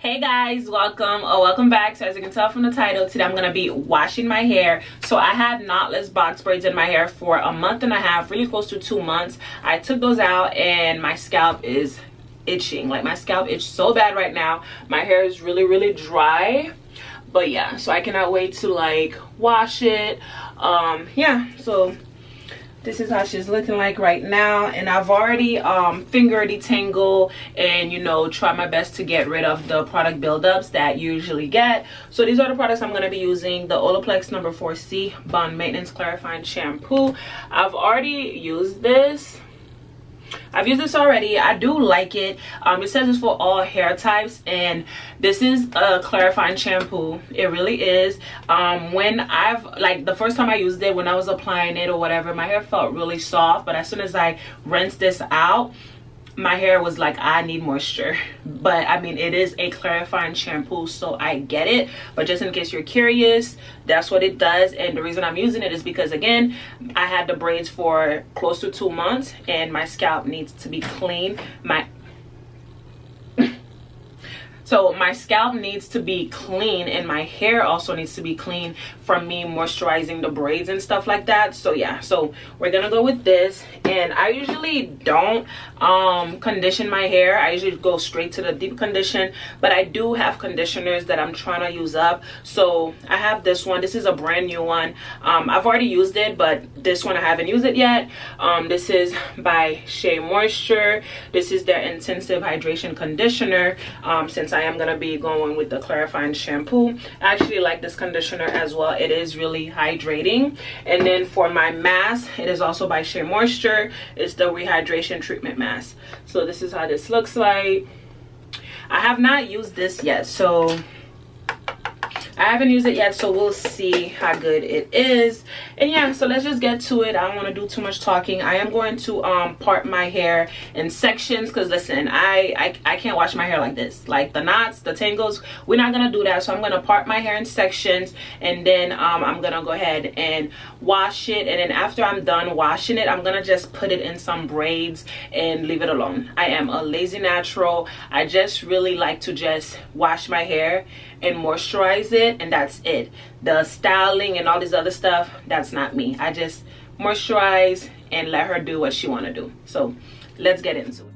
Hey guys, welcome or welcome back. So as you can tell from the title, today I'm gonna be washing my hair. So I had knotless box braids in my hair for a month and a half, really close to 2 months. I took those out and my scalp is itching. Like, my scalp itches so bad right now. My hair is really dry. But yeah, so I cannot wait to like wash it. Yeah, so this is how she's looking like right now, and I've already finger detangle and, you know, try my best to get rid of the product buildups that you usually get. So these are the products I'm going to be using: the Olaplex number 4C Bond Maintenance Clarifying Shampoo. I've already used this. I've used this already. I do like it. It says it's for all hair types, and this is a clarifying shampoo. It really is. When I've, like, the first time I used it, when I was applying it or whatever, my hair felt really soft, but as soon as I rinsed this out, my hair was like, I need moisture. But I mean, it is a clarifying shampoo, so I get it. But just in case you're curious, that's what it does. And the reason I'm using it is because, again, I had the braids for close to 2 months and my scalp needs to be clean. So my scalp needs to be clean, and my hair also needs to be clean from me moisturizing the braids and stuff like that. So yeah, so we're gonna go with this. And I usually don't condition my hair. I usually go straight to the deep condition, but I do have conditioners that I'm trying to use up. So I have this one. This is a brand new one. I've already used it, but this one I haven't used it yet. This is by SheaMoisture. This is their intensive hydration conditioner. Since I am gonna be going with the clarifying shampoo, I actually like this conditioner as well. It is really hydrating. And then for my mask, it is also by SheaMoisture. It's the rehydration treatment mask. So this is how this looks like. I have not used this yet, so I haven't used it yet, so we'll see how good it is. And yeah, so let's just get to it. I don't want to do too much talking. I am going to part my hair in sections, because listen, I can't wash my hair like this, like the knots, the tangles. We're not gonna do that. So I'm gonna part my hair in sections, and then I'm gonna go ahead and wash it. And then after I'm done washing it, I'm gonna just put it in some braids and leave it alone. I am a lazy natural. I just really like to just wash my hair and moisturize it, and that's it. The styling and all this other stuff, that's not me. I just moisturize and let her do what she want to do. So let's get into it.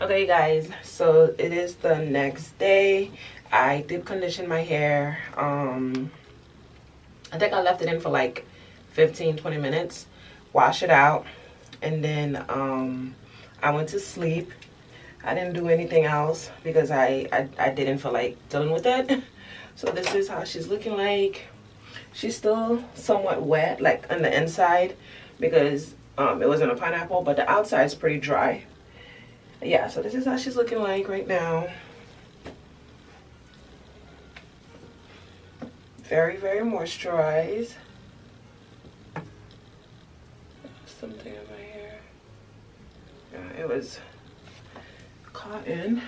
Okay guys, so it is the next day. I deep conditioned my hair. I think I left it in for like 15-20 minutes, wash it out, and then I went to sleep. I didn't do anything else because I didn't feel like dealing with it. So this is how she's looking like. She's still somewhat wet, like on the inside, because it wasn't a pineapple, but the outside is pretty dry. Yeah, so this is how she's looking like right now. Very, very moisturized. Something in my hair. Yeah, it was cotton.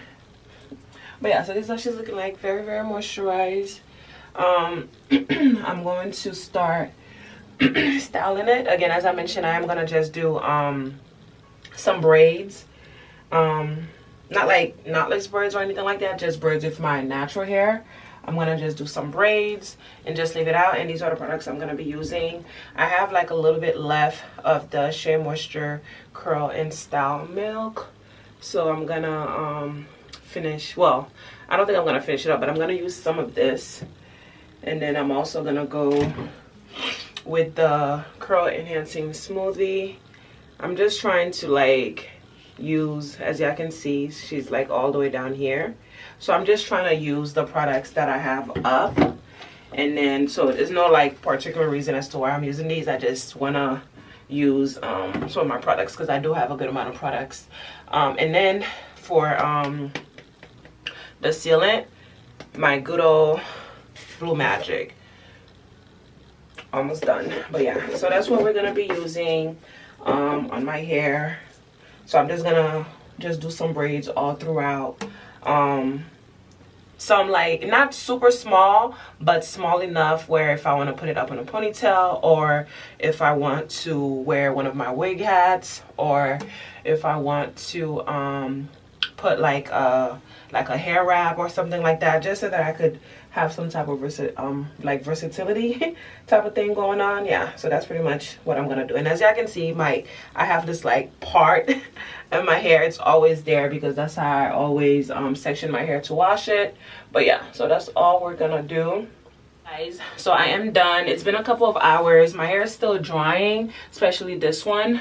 But yeah, so this is how she's looking like. Very, very moisturized. I'm going to start styling it. Again, as I mentioned, I am going to just do some braids. Not like knotless braids or anything like that, just braids with my natural hair. I'm gonna just do some braids and just leave it out, and these are the products I'm gonna be using. I have like a little bit left of the SheaMoisture Curl and Style Milk, so I'm gonna finish, well, I don't think I'm gonna finish it up, but I'm gonna use some of this, and then I'm also gonna go with the Curl Enhancing Smoothie. I'm just trying to like use, as y'all can see, she's like all the way down here, so I'm just trying to use the products that I have up, and then so there's no like particular reason as to why I'm using these. I just want to use some of my products because I do have a good amount of products. And then for the sealant, my good old Blue Magic. Almost done, but yeah, so that's what we're gonna be using on my hair. So I'm just gonna do some braids all throughout. Some like not super small, but small enough where if I want to put it up in a ponytail, or if I want to wear one of my wig hats, or if I want to put like a hair wrap or something like that, just so that I could have some type of versatility type of thing going on. Yeah, so that's pretty much what I'm gonna do. And as y'all can see, I have this like part in my hair. It's always there because that's how I always section my hair to wash it. But yeah, so that's all we're gonna do, guys. So I am done. It's been a couple of hours. My hair is still drying, especially this one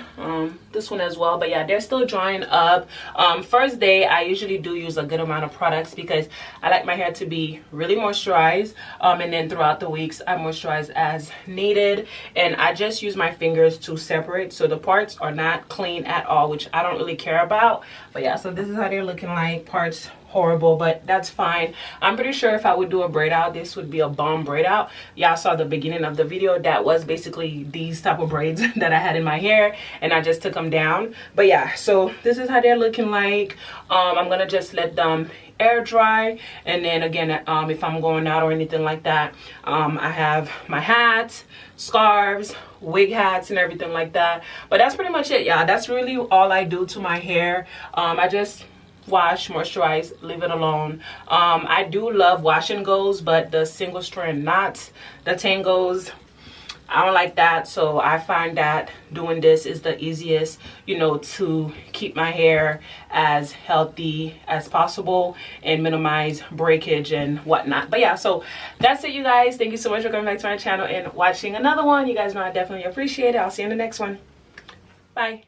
as well. But yeah, they're still drying up. First day I usually do use a good amount of products because I like my hair to be really moisturized, and then throughout the weeks I moisturize as needed, and I just use my fingers to separate, so the parts are not clean at all, which I don't really care about. But yeah, so this is how they're looking like. Parts horrible, but that's fine. I'm pretty sure if I would do a braid out, this would be a bomb braid out. Y'all saw the beginning of the video, that was basically these type of braids that I had in my hair, and I just took them down. But yeah, so this is how they're looking like. I'm gonna just let them air dry, and then again, if I'm going out or anything like that, I have my hats, scarves, wig hats, and everything like that. But that's pretty much it, y'all. That's really all I do to my hair. I just wash, moisturize, leave it alone. I do love wash and goes, but the single strand knots, the tangles, I don't like that. So I find that doing this is the easiest, you know, to keep my hair as healthy as possible and minimize breakage and whatnot. But yeah, so that's it, you guys. Thank you so much for coming back to my channel and watching another one. You guys know I definitely appreciate it. I'll see you in the next one. Bye.